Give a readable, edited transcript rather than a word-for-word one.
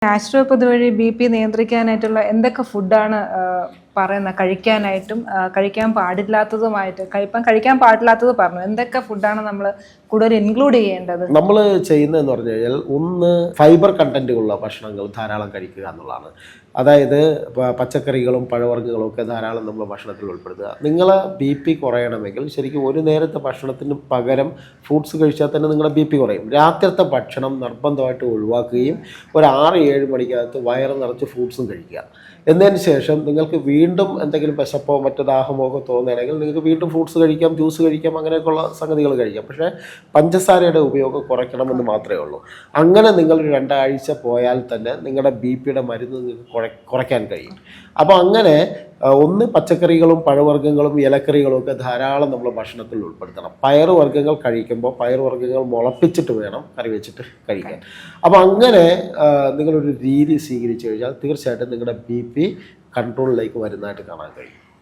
Naturopathy വഴി BP നിയന്ത്രിക്കാനായിട്ടുള്ള എന്തൊക്കെ ഫുഡാണ് പറയുന്നത് കഴിക്കാനായിട്ടും കഴിക്കാൻ പാടില്ലാത്തതുമായിട്ട് കഴിക്കാൻ പാടില്ലാത്തത് പറഞ്ഞു എന്തൊക്കെ ഫുഡാണ് നമ്മൾ കൂടുതൽ ഇൻക്ലൂഡ് ചെയ്യേണ്ടത്? നമ്മൾ ചെയ്യുന്നതെന്ന് പറഞ്ഞു കഴിഞ്ഞാൽ ഒന്ന് ഫൈബർ കണ്ടന്റുള്ള ഭക്ഷണങ്ങൾ ധാരാളം കഴിക്കുക എന്നുള്ളതാണ്. അതായത് പച്ചക്കറികളും പഴവർഗ്ഗങ്ങളും ഒക്കെ ധാരാളം നമ്മൾ ഭക്ഷണത്തിൽ ഉൾപ്പെടുത്തുക. നിങ്ങളെ BP കുറയണമെങ്കിൽ ശരിക്കും ഒരു നേരത്തെ ഭക്ഷണത്തിന് പകരം ഫ്രൂട്ട്സ് കഴിച്ചാൽ തന്നെ നിങ്ങളുടെ BP കുറയും. രാത്രിത്തെ ഭക്ഷണം നിർബന്ധമായിട്ട് ഒഴിവാക്കുകയും ഒരു 6-7 മണിക്കകത്ത് വയറ് നിറച്ച് ഫ്രൂട്ട്സും കഴിക്കുക. എന്നതിന് ശേഷം നിങ്ങൾക്ക് വീണ്ടും എന്തെങ്കിലും വിശപ്പോ മറ്റു ദാഹമോ ഒക്കെ തോന്നുകയാണെങ്കിൽ നിങ്ങൾക്ക് വീണ്ടും ഫ്രൂട്ട്സ് കഴിക്കാം, ജ്യൂസ് കഴിക്കാം, അങ്ങനെയൊക്കെയുള്ള സംഗതികൾ കഴിക്കാം. പക്ഷേ പഞ്ചസാരയുടെ ഉപയോഗം കുറയ്ക്കണമെന്ന് മാത്രമേ ഉള്ളൂ. അങ്ങനെ നിങ്ങൾ 2 ആഴ്ച പോയാൽ തന്നെ നിങ്ങളുടെ BPയുടെ മരുന്ന് നിങ്ങൾക്ക് കുറയ്ക്കാൻ കഴിയും. അപ്പോൾ അങ്ങനെ ഒന്ന് പച്ചക്കറികളും പഴവർഗ്ഗങ്ങളും ഇലക്കറികളും ഒക്കെ ധാരാളം നമ്മൾ ഭക്ഷണത്തിൽ ഉൾപ്പെടുത്തണം. പയറുവർഗ്ഗങ്ങൾ കഴിക്കുമ്പോൾ പയറുവർഗ്ഗങ്ങൾ മുളപ്പിച്ചിട്ട് വേണം കറി വെച്ചിട്ട് കഴിക്കാൻ. അപ്പോൾ അങ്ങനെ നിങ്ങളൊരു രീതി സ്വീകരിച്ചു കഴിഞ്ഞാൽ തീർച്ചയായിട്ടും നിങ്ങളുടെ BP കൺട്രോളിലേക്ക് വരുന്നതായിട്ട് കാണാൻ കഴിയും.